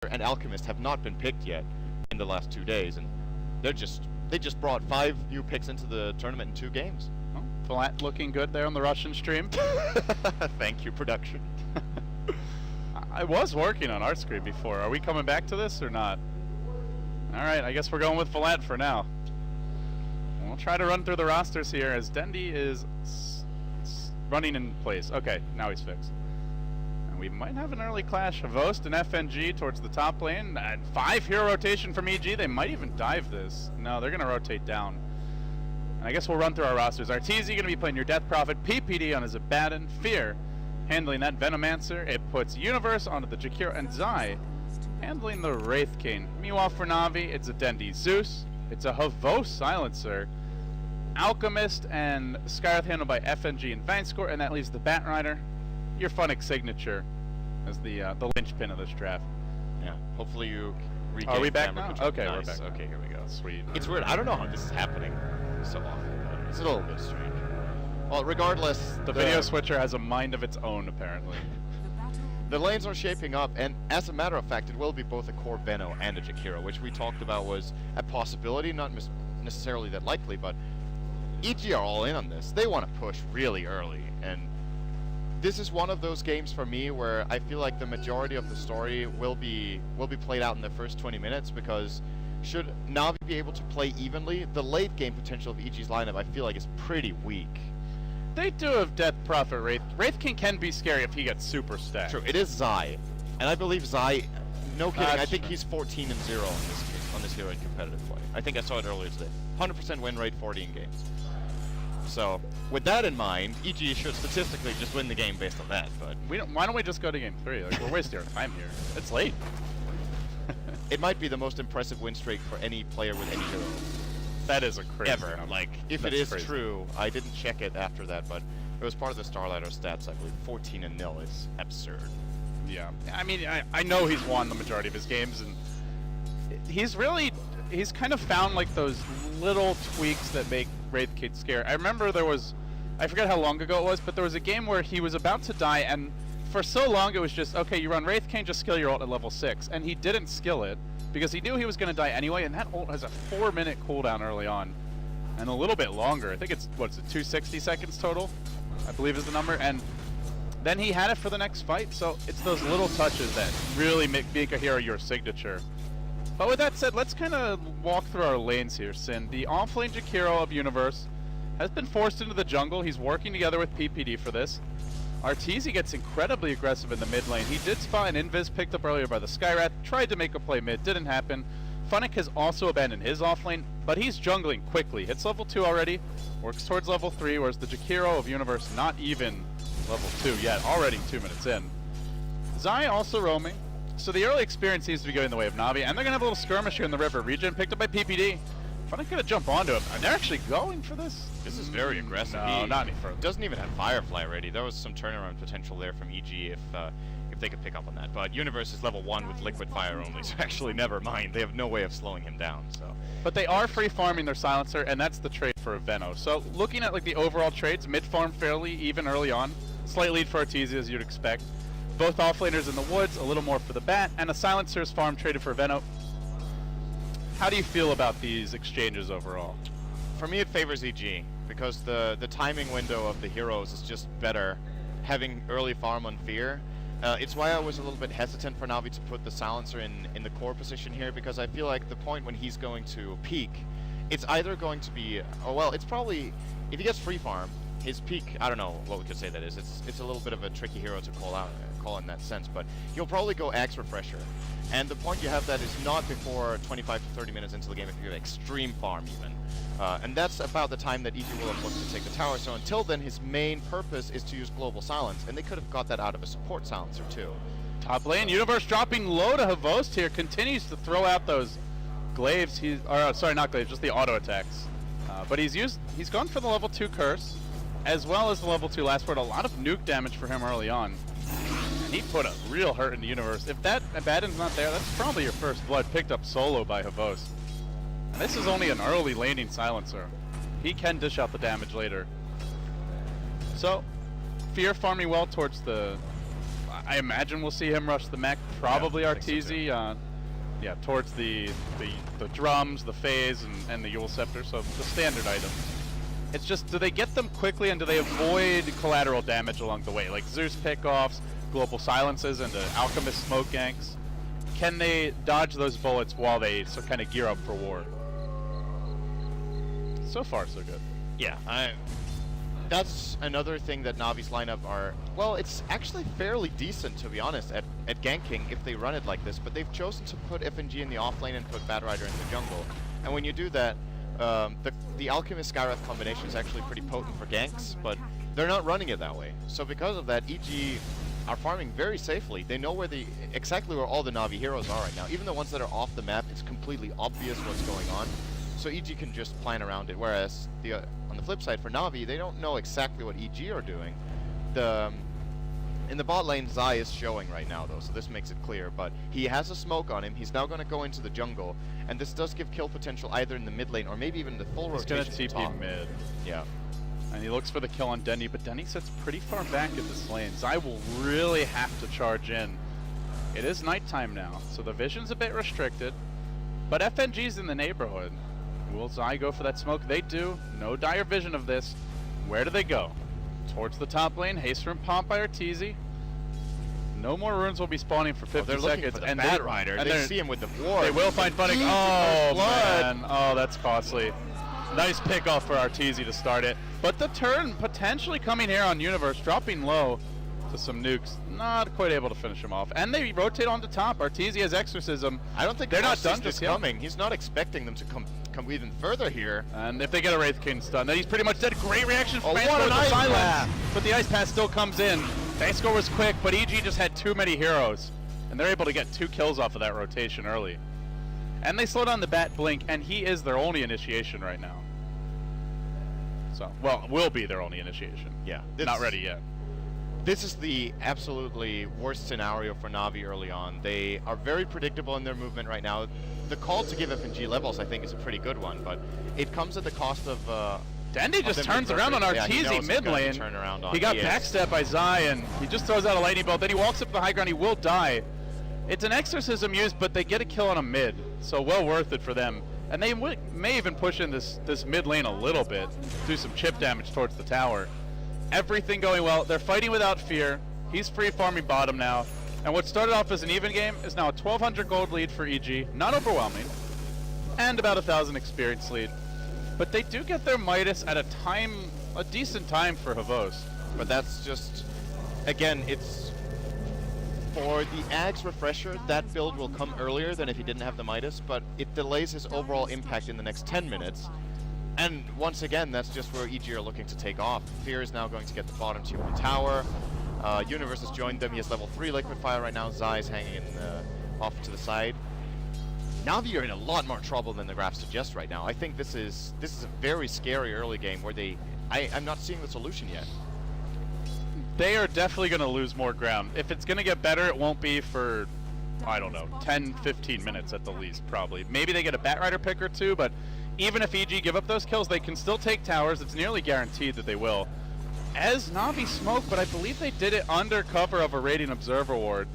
and Alchemist have not been picked yet in the last 2 days, and they just brought 5 new picks into the tournament in 2 games. Oh, Flat looking good there on the Russian stream. Thank you, production. I was working on our screen before. Are we coming back to this or not? Alright, I guess we're going with Flat for now. We'll try to run through the rosters here as Dendi is running in place. Okay, now he's fixed. And we might have an early clash. Havost and FNG towards the top lane. 5 hero rotation from EG. They might even dive this. No, they're going to rotate down. And I guess we'll run through our rosters. Arteezy going to be playing your Death Prophet. PPD on his Abaddon. Fear handling that Venomancer. It puts Universe onto the Jakiro. And Zai handling the Wraith King. Meanwhile for Na'Vi, it's a Dendi Zeus. It's a Havost Silencer. Alchemist and Skywrath handled by FNG and Vangscore, and that leaves the Batrider, your Funnick signature, as the linchpin of this draft. Yeah, hopefully you regain. Are we back camera now? control. Okay, nice. we're back. Okay, here we go. Sweet. It's weird. I don't know how this is happening so often, but it's a little bit strange. Well, regardless, The video switcher has a mind of its own, apparently. the lanes are shaping up, and as a matter of fact, it will be both a core Veno and a Jakiro, which we talked about was a possibility, not necessarily that likely, but EG are all in on this. They want to push really early, and this is one of those games for me where I feel like the majority of the story will be played out in the first 20 minutes, because should Na'Vi be able to play evenly, the late game potential of EG's lineup I feel like is pretty weak. They do have Death Prophet Wraith. Wraith King can be scary if he gets super stacked. True, it is Zai, and I believe Zai, no kidding, I think true. he's 14-0 on this hero in competitive play. I think I saw it earlier today. 100% win rate, 40 in games. So, with that in mind, EG should statistically just win the game based on that, but Why don't we just go to game 3? Like, we're wasting our time here. It's late. it might be the most impressive win streak for any player with any hero. That is a crazy Ever. number. Like, if That's it is crazy. true, I didn't check it after that, but it was part of the StarLadder stats, I believe. 14-0 is absurd. Yeah. I mean, I know he's won the majority of his games, and he's kind of found like those little tweaks that make Wraith King scary. I remember I forget how long ago it was, but there was a game where he was about to die, and for so long it was just, okay, you run Wraith King, just skill your ult at level 6, and he didn't skill it because he knew he was going to die anyway, and that ult has a 4-minute cooldown early on, and a little bit longer. I think it's, 260 seconds total, I believe is the number, and then he had it for the next fight, so it's those little touches that really make a hero your signature. But with that said, let's kind of walk through our lanes here, Sin. The off-lane Jakiro of Universe has been forced into the jungle. He's working together with PPD for this. Arteezy gets incredibly aggressive in the mid lane. He did spot an invis picked up earlier by the Skywrath, tried to make a play mid, didn't happen. Funnick has also abandoned his offlane, but he's jungling quickly. Hits level 2 already, works towards level 3, whereas the Jakiro of Universe not even level 2 yet, already 2 minutes in. Zai also roaming, so the early experience seems to be going the way of Na'Vi, and they're going to have a little skirmish here in the river. Regen picked up by PPD. Funnick going to jump onto him, and they're actually going for this. This is very aggressive. No, He not any further. doesn't even have Firefly ready. There was some turnaround potential there from EG if they could pick up on that. But Universe is level 1 with Liquid Fire only, so actually never mind. They have no way of slowing him down. So, But they are free farming their Silencer, and that's the trade for a Veno. So looking at like the overall trades, mid farm fairly even early on. Slight lead for Arteezy as you'd expect. Both offlaners in the woods, a little more for the Bat, and a Silencer's farm traded for Veno. How do you feel about these exchanges overall? for me it favors EG, because the timing window of the heroes is just better, having early farm on Fear. It's why I was a little bit hesitant for Na'Vi to put the Silencer in the core position here, because I feel like the point when he's going to peak, it's either going to be, oh well, it's probably, if he gets free farm, his peak, I don't know what we could say that is, it's a little bit of a tricky hero to call in that sense, but he'll probably go Axe Refresher. And the point you have that is not before 25 to 30 minutes into the game if you have extreme farm even. And that's about the time that EG will have looked to take the tower, so until then his main purpose is to use Global Silence, and they could have got that out of a support silencer too. Top lane, Universe dropping low to Havost here, continues to throw out those glaives, sorry, not glaives, just the auto attacks. But he's gone for the level 2 curse, as well as the level 2 last word. A lot of nuke damage for him early on. And he put a real hurt in the Universe. If that Abaddon's not there, that's probably your first blood picked up solo by Havost. And this is only an early laning silencer. He can dish out the damage later. So, Fear farming well towards the... I imagine we'll see him rush the mech, probably Yeah, I think so Arteezy, yeah, towards the drums, the phase, and the Yule Scepter, so the standard items. It's just, do they get them quickly and do they avoid collateral damage along the way? Like Zeus pickoffs, global silences, and the Alchemist smoke ganks. Can they dodge those bullets while they kind of gear up for war? So far, so good. Yeah, that's another thing that Navi's lineup are, well, it's actually fairly decent, to be honest, at ganking if they run it like this, but they've chosen to put FNG in the off lane and put Batrider in the jungle. And when you do that, the Alchemist Skywrath combination is actually pretty potent for ganks, but they're not running it that way. So because of that, EG are farming very safely. They know where exactly where all the Navi heroes are right now. Even the ones that are off the map, it's completely obvious what's going on. So EG can just plan around it, whereas on the flip side for Navi, they don't know exactly what EG are doing. In the bot lane, Zai is showing right now though, so this makes it clear, but he has a smoke on him. He's now going to go into the jungle, and this does give kill potential either in the mid lane or maybe even the full rotation. He's going to TP mid. Yeah. And he looks for the kill on Dendi, but Dendi sits pretty far back in this lane. Zai will really have to charge in. It is nighttime now, so the vision's a bit restricted, but FNG's in the neighborhood. Will Zai go for that smoke? They do. No dire vision of this. Where do they go? Towards the top lane. Haste Rune Pomp by Arteezy. No more runes will be spawning for 50 they're seconds. looking for the and Batrider. They see him with the ward. They will find funding. Oh, man. Oh, that's costly. Nice pick off for Arteezy to start it. But the turn potentially coming here on Universe, dropping low to some nukes. Not quite able to finish him off. And they rotate onto top. Arteezy has Exorcism. I don't think they're not done just coming. He's not expecting them to come even further here. And if they get a Wraith King stun, then he's pretty much dead. Great reaction from what an ice pass! But the Ice Pass still comes in. Base score was quick, but EG just had too many heroes. And they're able to get 2 kills off of that rotation early. And they slow down the Bat Blink, and he is their only initiation right now. So, well, will be their only initiation. Yeah. Not ready yet. This is the absolutely worst scenario for Navi early on. They are very predictable in their movement right now. The call to give FNG levels, I think, is a pretty good one, but it comes at the cost of... Dendi just turns around on Arteezy mid lane. He got backstepped by Zai, and he just throws out a lightning bolt. Then he walks up the high ground. He will die. It's an exorcism used, but they get a kill on a mid, so well worth it for them. And they may even push in this mid lane a little bit, do some chip damage towards the tower. Everything going well. They're fighting without fear. He's free farming bottom now. And what started off as an even game is now a 1,200 gold lead for EG. Not overwhelming. And about 1,000 experience lead. But they do get their Midas at a decent time for Havos. But that's just, again, it's for the Ags Refresher, that build will come earlier than if he didn't have the Midas, but it delays his overall impact in the next 10 minutes. And once again, that's just where EG are looking to take off. Fear is now going to get the bottom tier of the tower. Universe has joined them. He has level 3 Liquid Fire right now. Zai is hanging off to the side. Navi are in a lot more trouble than the graphs suggest right now. I think this is a very scary early game where I'm not seeing the solution yet. They are definitely going to lose more ground. If it's going to get better, it won't be for, I don't know, 10, 15 minutes at the least, probably. Maybe they get a Batrider pick or two, but even if EG give up those kills, they can still take towers. It's nearly guaranteed that they will. As Navi smoke, but I believe they did it under cover of a Radiant Observer ward.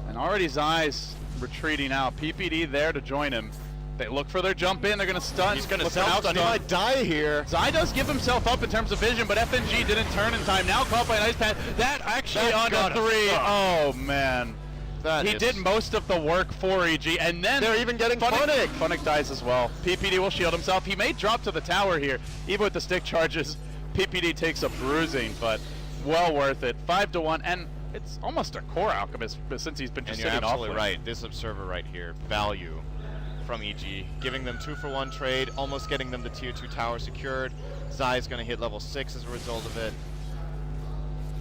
And already Zai's retreating out. PPD there to join him. They look for their jump in. They're going to stun. He's going to self-stun. He might die here. Zai does give himself up in terms of vision, but FNG didn't turn in time. Now caught by an Ice Pass. That actually onto 3. Oh, man. He did most of the work for EG, and then they're even getting Funnick. Funnick dies as well. PPD will shield himself. He may drop to the tower here. Even with the stick charges, PPD takes a bruising, but well worth it. 5-1, and it's almost a core Alchemist since he's been just sitting off. And you're absolutely right. This Observer right here, value from EG, giving them 2-for-1 trade, almost getting them the tier 2 tower secured. Zai is going to hit level 6 as a result of it.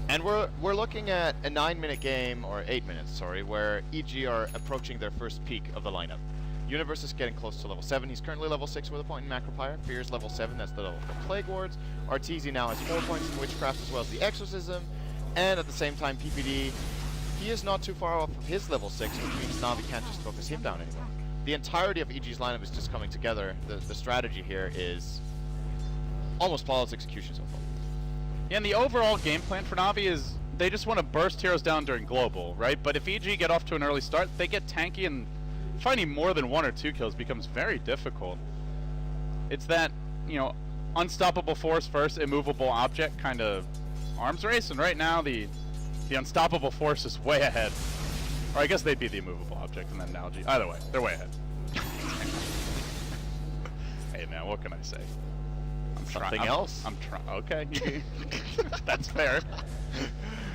And we're looking at a 9-minute game, or 8 minutes, sorry, where EG are approaching their first peak of the lineup. Universe is getting close to level 7. He's currently level 6 with a point in Macropyre. Fear's level 7, that's the level for Plague Wards. Arteezy now has 4 points in Witchcraft as well as the Exorcism. And at the same time, PPD, he is not too far off of his level 6, which means Navi can't just focus him down anymore. The entirety of EG's lineup is just coming together. The strategy here is almost flawless execution so far. Yeah, and the overall game plan for Navi is they just want to burst heroes down during global, right? But if EG get off to an early start, they get tanky, and finding more than 1 or 2 kills becomes very difficult. It's that, you know, unstoppable force versus immovable object kind of arms race, and right now the unstoppable force is way ahead. Or I guess they'd be the immovable object in that analogy. Either way, they're way ahead. Hey man, what can I say? Something else. I'm trying. Okay, that's fair.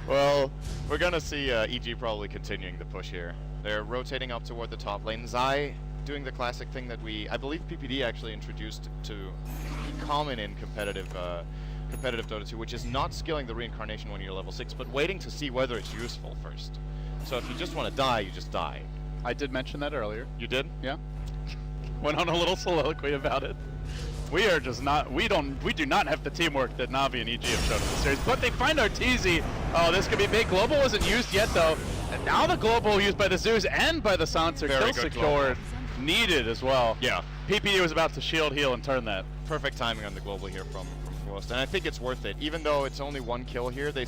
Well, we're gonna see EG probably continuing the push here. They're rotating up toward the top lane. Zai doing the classic thing that I believe PPD actually introduced to be common in competitive Dota 2, which is not skilling the reincarnation when you're level 6, but waiting to see whether it's useful first. So if you just want to die, you just die. I did mention that earlier. You did? Yeah. Went on a little soliloquy about it. We are just not, we do not have the teamwork that Na'Vi and EG have shown in the series, but they find Arteezy. Oh, this could be big. Global wasn't used yet though. And now the global used by the Zeus and by the Silencer. Kill secured. Needed as well. Yeah. PPD was about to shield heal and turn that. Perfect timing on the global here from Frost, and I think it's worth it. Even though it's only 1 kill here, they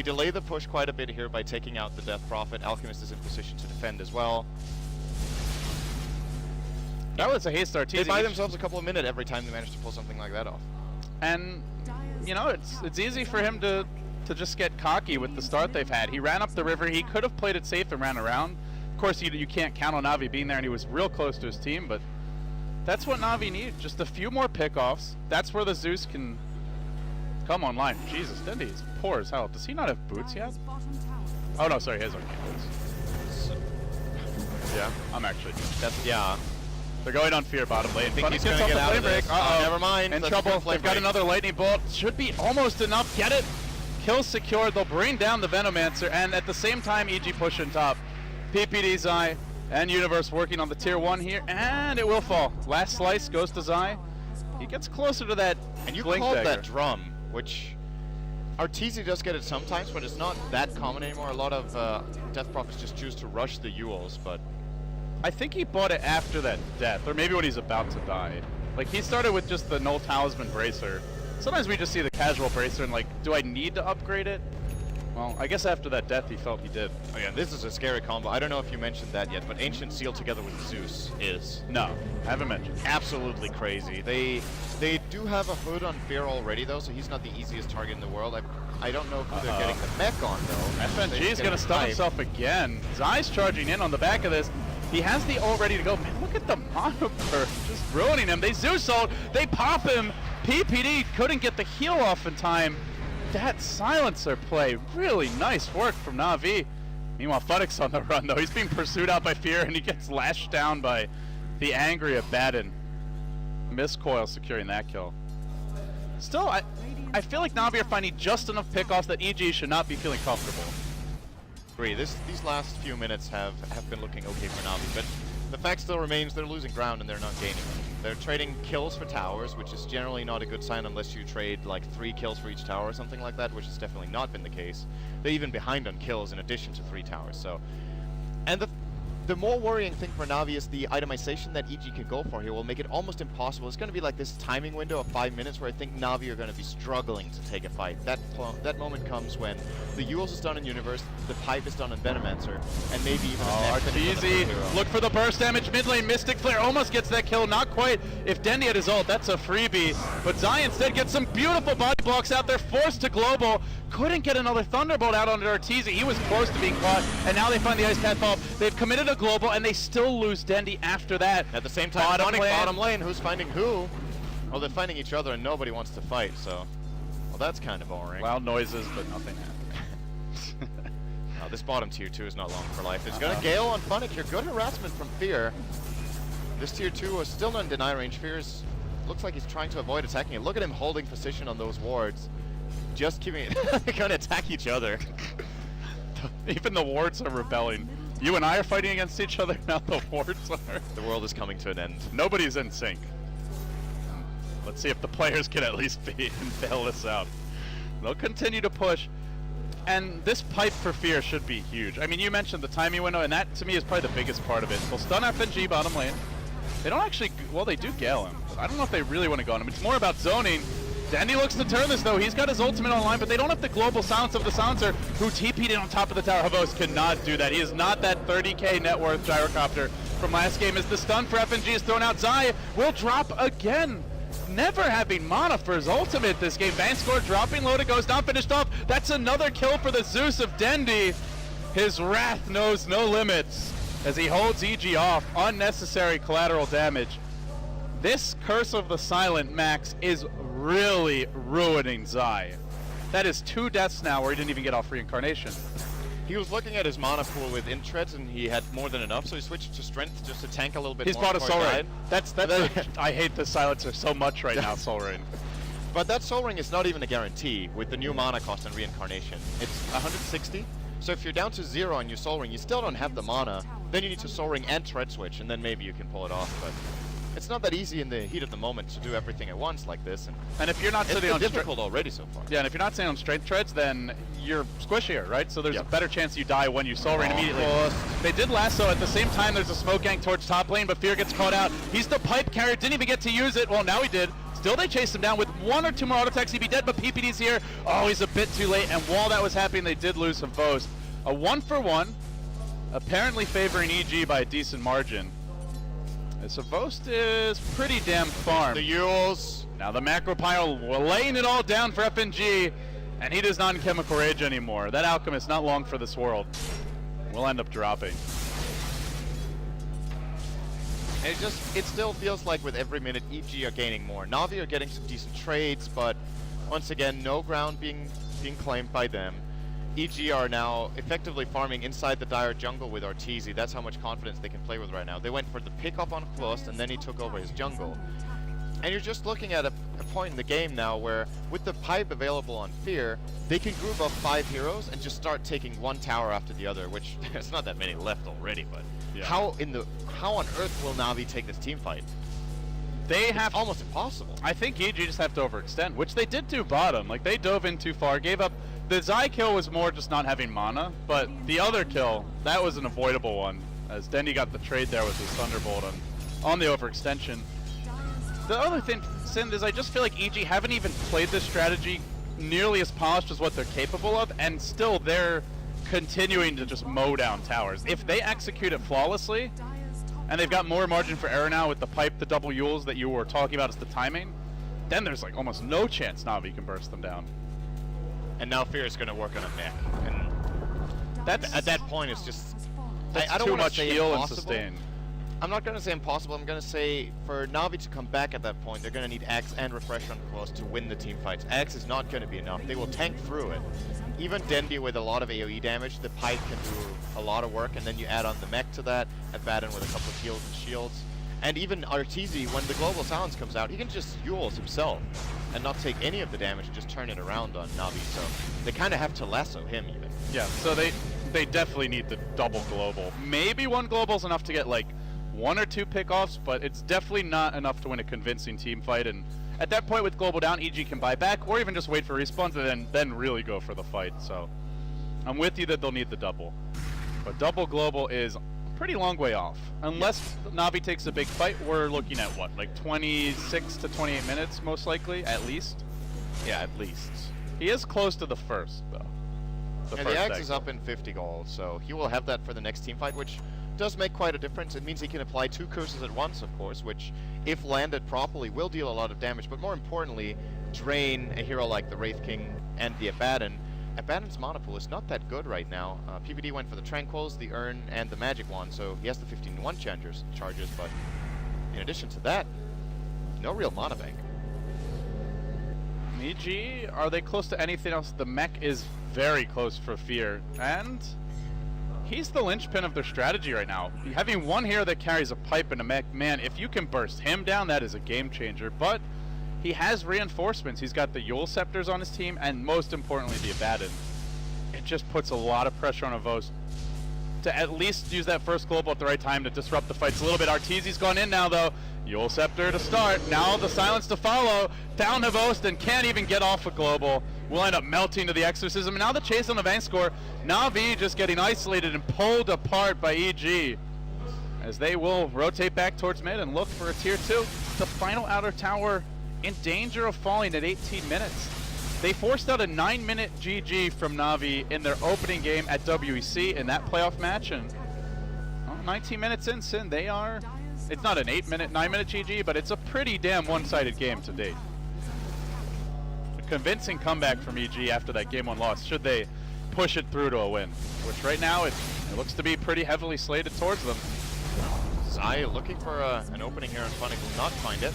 delay the push quite a bit here by taking out the Death Prophet. Alchemist is in position to defend as well. That was a haste Arteezy. They buy themselves a couple of minutes every time they manage to pull something like that off. And, you know, it's easy for him to just get cocky with the start they've had. He ran up the river. He could have played it safe and ran around. Of course, you can't count on Na'Vi being there, and he was real close to his team, but that's what Na'Vi need. Just a few more pickoffs. That's where the Zeus can come online. Jesus, Dendi is poor as hell. Does he not have boots yet? Oh, no, sorry, he has arcane boots. Yeah. I'm actually... Yeah. They're going on Fear bottom lane. I think he's going to get out of this. Uh-oh. Never mind. In trouble. They've got another lightning bolt. Should be almost enough. Get it. Kill secured. They'll bring down the Venomancer, and at the same time, EG pushing top. PPD, Zai, and Universe working on the tier 1 here, and it will fall. Last slice goes to Zai. He gets closer to that. And you Blink called dagger. that drum, which Arteezy does get it sometimes, but it's not that common anymore. A lot of Death Prophets just choose to rush the Yules, but I think he bought it after that death, or maybe when he's about to die. Like, he started with just the Null Talisman Bracer. Sometimes we just see the casual Bracer and like, do I need to upgrade it? Well, I guess after that death he felt he did. oh yeah, this is a scary combo. I don't know if you mentioned that yet, but Ancient Seal together with Zeus is No, I haven't mentioned. absolutely crazy. They do have a hood on Fear already though, so he's not the easiest target in the world. I don't know who they're getting the mech on though. FNG is going to stun himself again. Zai's charging in on the back of this. He has the ult ready to go. Man, look at the mono burst, just ruining him. They Zeus ult, they pop him. PPD couldn't get the heal off in time. That silencer play, really nice work from Na'Vi. Meanwhile, Fuddick's on the run though. He's being pursued out by Fear, and he gets lashed down by the angry Abaddon. Miscoil securing that kill. Still, I feel like Na'Vi are finding just enough pickoffs that EG should not be feeling comfortable. Agree. These last few minutes have been looking okay for Na'Vi, but the fact still remains they're losing ground and they're not gaining. They're trading kills for towers, which is generally not a good sign unless you trade like 3 kills for each tower or something like that, which has definitely not been the case. They're even behind on kills in addition to 3 towers. So, and the more worrying thing for Na'Vi is the itemization that EG can go for here will make it almost impossible. It's going to be like this timing window of 5 minutes where I think Na'Vi are going to be struggling to take a fight. That moment comes when the Yules is done in Universe, the Pipe is done in Venomancer, and maybe even Arteezy, look for the burst damage mid lane. Mystic Flare almost gets that kill, not quite. If Dendi had his ult, that's a freebie. But Zai instead gets some beautiful body blocks out there, forced to global. Couldn't get another Thunderbolt out onto Arteezy. He was close to being caught, and now they find the Ice Path Fall. They've committed a global, and they still lose Dendi after that. At the same time, bottom lane, who's finding who? Well, they're finding each other, and nobody wants to fight, so... Well, that's kind of boring. Loud noises, but nothing happened. This bottom tier 2 is not long for life. It's gonna Gale on Funnick here. Good harassment from Fear. This tier 2 is still not in deny range. Fear's looks like he's trying to avoid attacking it. Look at him holding position on those wards. Just keeping it. They're gonna attack each other. Even the wards are rebelling. You and I are fighting against each other, now the wards are. The world is coming to an end. Nobody's in sync. Let's see if the players can at least be and bail this out. They'll continue to push. And this pipe for Fear should be huge. I mean, you mentioned the timing window, and that to me is probably the biggest part of it. They'll stun FNG bottom lane. They don't actually, well, they do Gale him, but I don't know if they really want to go on him. It's more about zoning. Dendi looks to turn this though. He's got his ultimate online, but they don't have the global silence of the silencer, who TP'd in on top of the tower. Havos cannot do that. He is not that 30k net worth gyrocopter from last game. As the stun for FNG is thrown out, Zai will drop again. Never having mana for his ultimate this game. Vanscore dropping low, it goes down, finished off. That's another kill for the Zeus of Dendi. His wrath knows no limits as he holds EG off. Unnecessary collateral damage. This Curse of the Silent Max is really ruining Zai. That is 2 deaths now where he didn't even get off reincarnation. He was looking at his mana pool with Intreads and he had more than enough, so he switched to Strength just to tank a little bit He's more. bought a Soul Ring. I hate the Silencer so much right now, Soul Ring. But that Soul Ring is not even a guarantee with the new mana cost and reincarnation. It's 160, so if you're down to 0 on your Soul Ring, you still don't have the mana. Then you need to Soul Ring and Tread Switch, and then maybe you can pull it off. But it's not that easy in the heat of the moment to do everything at once like this. And if you're not sitting on difficult already so far. Yeah, and if you're not sitting on Strength Treads, then you're squishier, right? So there's a better chance you die when you Soul Ring immediately. They did lasso at the same time. There's a smoke gang towards top lane, but Fear gets caught out. He's the pipe carrier, didn't even get to use it. Well, now he did. Still, they chase him down with 1 or 2 more auto attacks. He'd be dead, but PPD's here. Oh, he's a bit too late. And while that was happening, they did lose some foes. A 1-for-1, apparently favoring EG by a decent margin. Savost is pretty damn farmed. The Yules. Now the macro pile laying it all down for FNG, and he does not in Chemical Rage anymore. That Alchemist not long for this world. Will end up dropping. It still feels like with every minute EG are gaining more. Na'Vi are getting some decent trades, but once again, no ground being claimed by them. EG are now effectively farming inside the Dire jungle with Arteezy. That's how much confidence they can play with right now. They went for the pickup on Klost, and then he took over his jungle. And you're just looking at a point in the game now where, with the pipe available on Fear, they can group up 5 heroes and just start taking one tower after the other, which there's not that many left already, but how on earth will Na'Vi take this team fight? It's almost impossible. I think EG just have to overextend, which they did do bottom. Like, they dove in too far, gave up. The Zai kill was more just not having mana, but the other kill, that was an avoidable one, as Dendi got the trade there with his Thunderbolt on the overextension. The other thing, Sind, is I just feel like EG haven't even played this strategy nearly as polished as what they're capable of, and still they're continuing to just mow down towers. If they execute it flawlessly, and they've got more margin for error now with the pipe, the double Yules that you were talking about as the timing, then there's like almost no chance Na'Vi can burst them down. And now Fear is going to work on a mech, and at that point it's just I don't too want to much say heal and impossible. sustain. I'm not going to say impossible. I'm going to say for Na'Vi to come back at that point, they're going to need Axe and Refresh on Close to win the team fights. Axe is not going to be enough. They will tank through it. Even Dendi with a lot of AoE damage, the pipe can do a lot of work, and then you add on the mech to that, Abaddon with a couple of heals and shields. And even Arteezy, when the Global Silence comes out, he can just Yules himself and not take any of the damage and just turn it around on Na'Vi. So they kind of have to lasso him even. Yeah, so they definitely need the double global. Maybe 1 global's enough to get like 1 or 2 pickoffs, but it's definitely not enough to win a convincing team fight. And at that point with global down, EG can buy back or even just wait for respawns and then really go for the fight. So I'm with you that they'll need the double. But double global is a pretty long way off. Unless Na'Vi takes a big fight, we're looking at what, like 26 to 28 minutes most likely, at least? Yeah, at least. He is close to the first, though. The Axe is up in 50 gold, so he will have that for the next team fight, which does make quite a difference. It means he can apply 2 curses at once, of course, which, if landed properly, will deal a lot of damage, but more importantly, drain a hero like the Wraith King and the Abaddon. Abaddon's mana pool is not that good right now. PPD went for the Tranquils, the Urn, and the Magic Wand, so he has the 15-1 charges, but in addition to that, no real mana bank. EG, are they close to anything else? The mech is very close for Fear, and he's the linchpin of their strategy right now. Having 1 hero that carries a pipe and a mech, man, if you can burst him down, that is a game changer. But he has reinforcements. He's got the Yule Scepters on his team, and most importantly, the Abaddon. It just puts a lot of pressure on Avos to at least use that first global at the right time to disrupt the fights a little bit. Arteezy's gone in now, though. Yule Scepter to start. Now the silence to follow. Down Havost and can't even get off a global. Will end up melting to the Exorcism. And now the chase on the Vanscore. Na'Vi just getting isolated and pulled apart by EG, as they will rotate back towards mid and look for a tier 2. The final outer tower in danger of falling at 18 minutes. They forced out a 9-minute GG from Na'Vi in their opening game at WEC in that playoff match, and 19 minutes in, Sin, they are... It's not an 9-minute GG, but it's a pretty damn one-sided game to date. A convincing comeback from EG after that Game 1 loss, should they push it through to a win, which right now it looks to be pretty heavily slated towards them. Zai looking for an opening here, and Funny will not find it.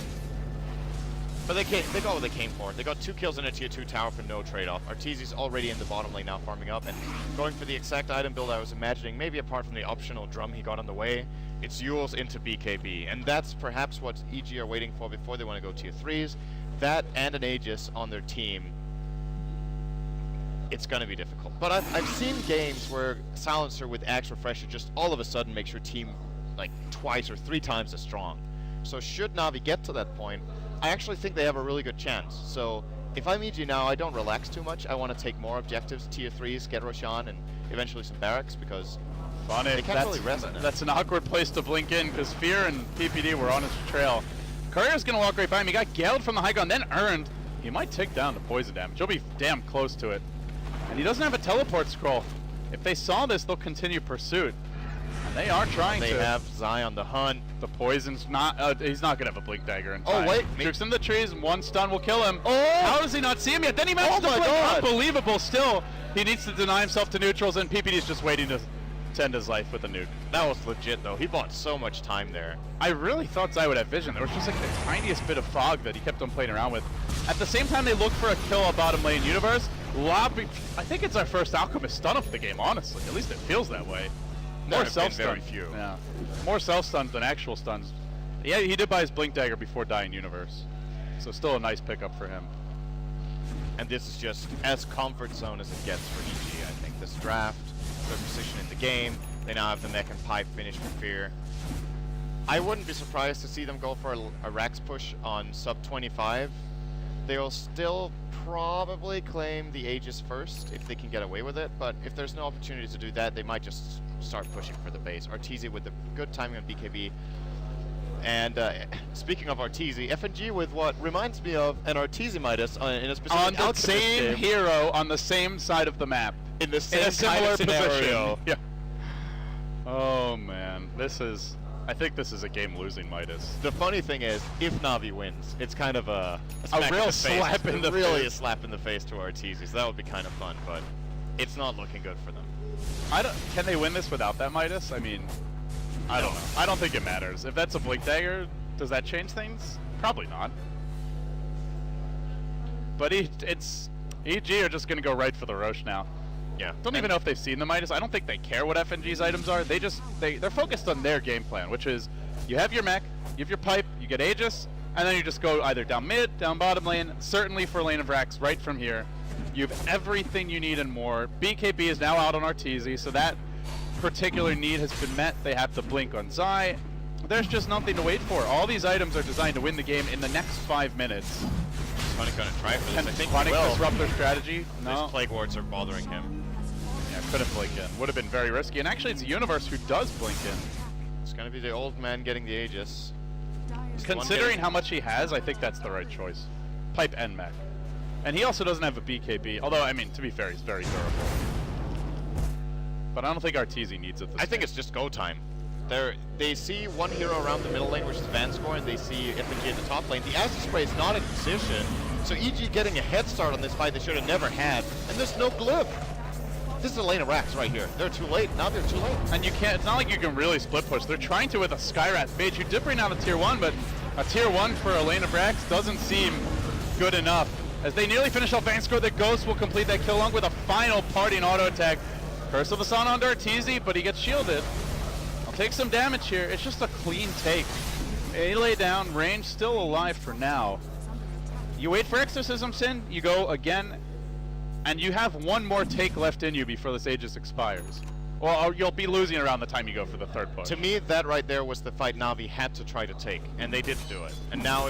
But they got what they came for. They got 2 kills in a tier 2 tower for no trade-off. Arteezy's already in the bottom lane now, farming up and going for the exact item build I was imagining, maybe apart from the optional drum he got on the way. It's Yules into BKB, and that's perhaps what EG are waiting for before they want to go tier 3s. That and an Aegis on their team. It's going to be difficult. But I've seen games where Silencer with Axe Refresher just all of a sudden makes your team like twice or 3 times as strong. So should Na'Vi get to that point, I actually think they have a really good chance. So if I'm EG now, I don't relax too much. I want to take more objectives, tier 3s, get Roshan, and eventually some barracks, because they can't really rest. That's an awkward place to blink in, because Fear and PPD were on his trail. Courier's going to walk right by him. He got galled from the high ground, then earned. He might take down the poison damage. He'll be damn close to it. And he doesn't have a teleport scroll. If they saw this, they'll continue pursuit. And they are trying to. They have Zai on the hunt. The poison's not, he's not going to have a blink dagger in time. Oh, wait. Jukes in the trees, 1 stun will kill him. Oh! How does he not see him yet? Then he manages to blink. Unbelievable still. He needs to deny himself to neutrals, and PPD's just waiting to end his life with a nuke. That was legit, though. He bought so much time there. I really thought Zai would have vision. There was just like the tiniest bit of fog that he kept on playing around with. At the same time, they look for a kill on bottom lane universe. I think it's our first Alchemist stun of the game, honestly. At least it feels that way. More self-stun. Very few. Yeah. More self-stuns than actual stuns. Yeah, he did buy his blink dagger before dying universe. So still a nice pickup for him. And this is just as comfort zone as it gets for EG, I think. This draft, their position in the game, they now have the mech and pipe finish for Fear. I wouldn't be surprised to see them go for a Rax push on sub 25. They'll still probably claim the Aegis first if they can get away with it, but if there's no opportunity to do that, they might just start pushing for the base. Arteezy with the good timing on BKB. And speaking of Arteezy, FNG with what reminds me of an Arteezy Midas in a specific on the same game. Hero on the same side of the map. In the same in a similar scenario. position. Yeah. Oh man, I think this is a game-losing Midas. The funny thing is, if Na'Vi wins, it's kind of a real slap in the face. Really a slap in the face to Arteezy, so that would be kind of fun, but it's not looking good for them. Can they win this without that Midas? I mean, I don't know. I don't think it matters. If that's a blink dagger, does that change things? Probably not. But EG are just gonna go right for the Roche now. Yeah. Don't even know if they've seen the Midas. I don't think they care what FNG's items are. They're focused on their game plan, which is you have your mech, you have your pipe, you get Aegis, and then you just go either down mid, down bottom lane, certainly for lane of Rax right from here. You have everything you need and more. BKB is now out on Arteezy, so that particular need has been met. They have to blink on Zai. There's just nothing to wait for. All these items are designed to win the game in the next 5 minutes. Funny gonna try for this. I think Funny disrupt their strategy. No. These Plague Wards are bothering him. Yeah, couldn't blink in. Would have been very risky. And actually, it's Universe who does blink in. It's gonna be the old man getting the Aegis. Considering how much he has, I think that's the right choice. Pipe and mech. And he also doesn't have a BKB, although, I mean, to be fair, he's very durable. But I don't think Arteezy needs it this I think it's just go time. They see one hero around the middle lane, which is Vanscore, and they see FNG at the top lane. The acid spray is not in position, so EG getting a head start on this fight they should have never had, and there's no glyph. This is a lane of Rax right here. They're too late. Now they're too late. And you can't, it's not like you can really split push. They're trying to with a Skyrat Mage. You did bring out a tier 1, but a tier 1 for a lane of Rax doesn't seem good enough. As they nearly finish off Vanscore, the Ghost will complete that kill along with a final parting auto attack. Curse of the Sun onto Arteezy, but he gets shielded. I'll take some damage here. It's just a clean take. Melee down, range still alive for now. You wait for Exorcism Sin, you go again, and you have one more take left in you before this Aegis expires. Well, you'll be losing around the time you go for the third push. To me, that right there was the fight Na'Vi had to try to take, and they didn't do it. And now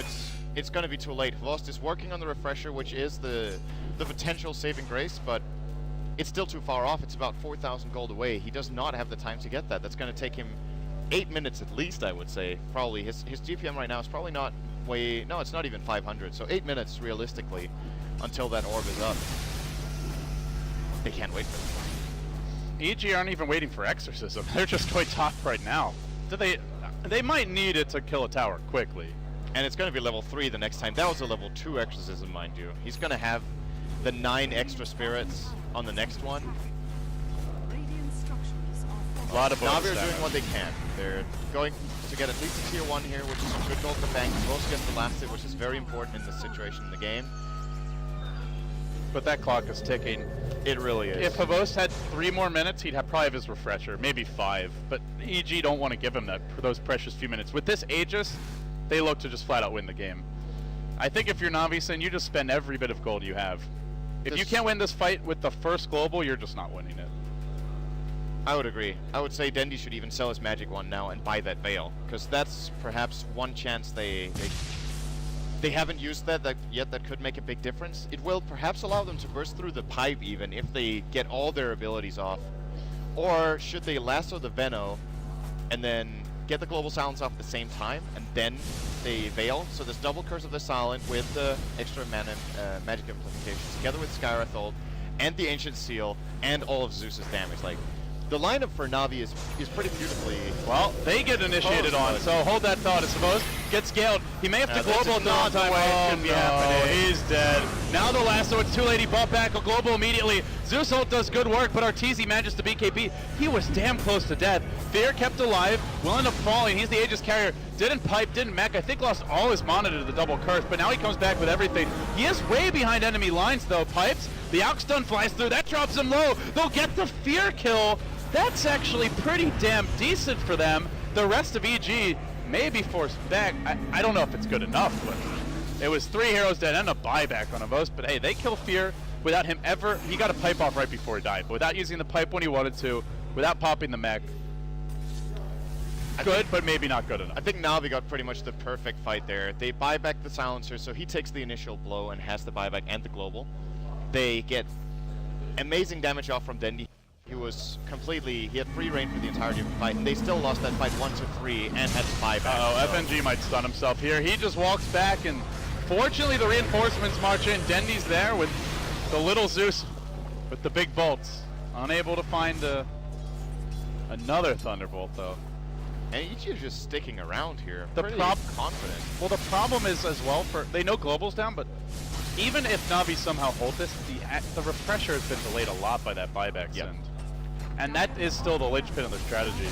it's going to be too late. Lost is working on the refresher, which is the potential saving grace, but it's still too far off. It's about 4,000 gold away. He does not have the time to get that. That's going to take him 8 minutes at least, I would say. Probably his GPM right now is probably not way, no, it's not even 500. So 8 minutes realistically until that orb is up. They can't wait for it. EG aren't even waiting for Exorcism. They're just going top right now. Do they might need it to kill a tower quickly. And it's going to be level 3 the next time. That was a level 2 Exorcism, mind you. He's going to have the 9 extra spirits on the next one. A lot of Navi bonus are doing damage. what they can. They're going to get at least a tier 1 here, which is a good goal to bank. Both gets the last hit, which is very important in this situation in the game. But that clock is ticking. It really is. If Havost had 3 more minutes, he'd have probably have his refresher, maybe 5. But EG don't want to give him that for those precious few minutes. With this Aegis, they look to just flat out win the game. I think if you're Navi-Sin, you just spend every bit of gold you have. If you can't win this fight with the first global, you're just not winning it. I would agree. I would say Dendi should even sell his Magic Wand now and buy that Veil, because that's perhaps one chance they haven't used that yet that could make a big difference. It will perhaps allow them to burst through the pipe even if they get all their abilities off. Or should they lasso the Veno and then get the Global Silence off at the same time and then they Veil? So this double Curse of the Silent with the extra mana magic implications together with Skywrath Ult and the Ancient Seal and all of Zeus's damage. Like, the lineup for Navi is pretty beautifully... Well, they get initiated on, so hold that thought. I suppose gets scaled. He may have to global not time. the way it Oh, should be no, happening. he's dead. Now the lasso, it's too late. He bought back a global immediately. Zeus ult does good work, but Arteezy manages to BKB. He was damn close to death. Fear kept alive, will end up falling. He's the Aegis carrier. Didn't pipe, didn't mech. I think lost all his mana to the double curse, but now he comes back with everything. He is way behind enemy lines though. Pipes, the Alk stun flies through. That drops him low. They'll get the Fear kill. That's actually pretty damn decent for them. The rest of EG may be forced back. I don't know if it's good enough, but it was 3 heroes dead and a buyback on Avos. But hey, they kill Fear without him ever. He got a pipe off right before he died, but without using the pipe when he wanted to, without popping the mech. Good, but maybe not good enough. I think Navi got pretty much the perfect fight there. They buy back the Silencer, so he takes the initial blow and has the buyback and the global. They get amazing damage off from Dendi. He had free reign for the entirety of the fight, and they still lost that fight 1-3 and had to buy back. FNG might stun himself here. He just walks back, and fortunately the reinforcements march in. Dendi's there with the little Zeus with the big bolts. Unable to find another Thunderbolt, though. And EG is just sticking around here. The Pretty confident. Well, the problem is as well, they know Global's down, but even if Navi somehow hold this, the refresher has been delayed a lot by that buyback send. And that is still the linchpin of the strategy.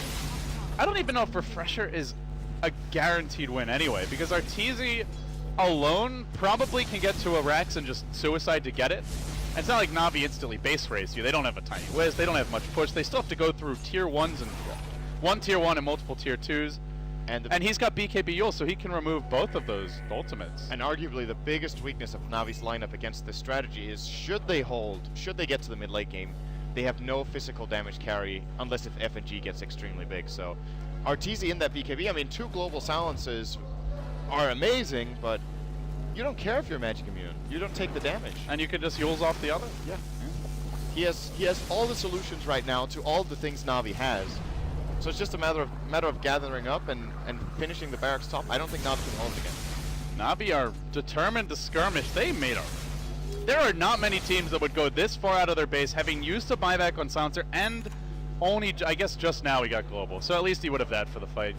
I don't even know if refresher is a guaranteed win anyway, because Arteezy alone probably can get to a Rex and just suicide to get it. And it's not like Navi instantly base race you. They don't have a tiny whiz, they don't have much push. They still have to go through tier 1s and one tier 1 and multiple tier 2s. And he's got BKB Yule, so he can remove both of those ultimates. And arguably the biggest weakness of Navi's lineup against this strategy is should they get to the mid-late game, they have no physical damage carry unless if FNG gets extremely big. So Arteezy in that BKB, I mean, 2 global silences are amazing, but you don't care if you're magic immune. You don't take the damage. And you can just Yules off the other? Yeah. He has all the solutions right now to all the things Navi has. So it's just a matter of gathering up and finishing the barracks top. I don't think Navi can hold again. Navi are determined to skirmish. There are not many teams that would go this far out of their base, having used a buyback on Silencer, and only, I guess just now he got global. So at least he would have that for the fight.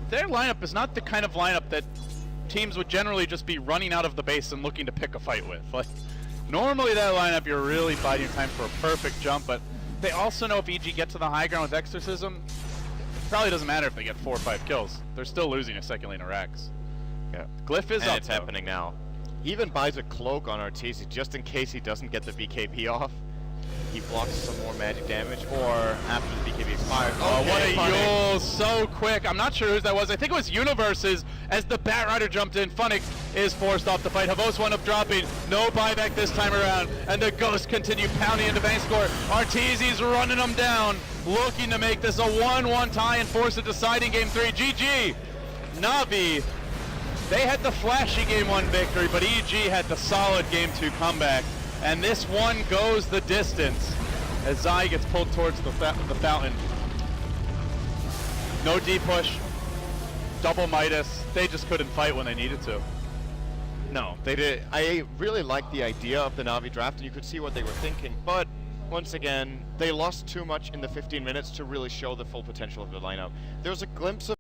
Their lineup is not the kind of lineup that teams would generally just be running out of the base and looking to pick a fight with. Like, normally that lineup, you're really biding your time for a perfect jump, but they also know if EG get to the high ground with Exorcism, it probably doesn't matter if they get 4 or 5 kills. They're still losing a second lane of Rax. Yeah. Glyph is and up, it's though. happening now. He even buys a cloak on Arteezy just in case he doesn't get the BKB off. He blocks some more magic damage, or after the BKB expires. Oh, Okay, what a Funnick. Yule, so quick. I'm not sure whose that was. I think it was Universe's as the Bat Rider jumped in. Funnick is forced off the fight. Havos wound up dropping. No buyback this time around. And the Ghosts continue pounding into bank score. Arteezy's running them down, looking to make this a 1-1 tie and force a deciding game 3. GG. Navi, they had the flashy game 1 victory, but EG had the solid game 2 comeback. And this one goes the distance as Zai gets pulled towards the fountain. No D push, double Midas. They just couldn't fight when they needed to. No, they did. I really liked the idea of the Na'Vi draft, and you could see what they were thinking, but once again, they lost too much in the 15 minutes to really show the full potential of the lineup. There was a glimpse of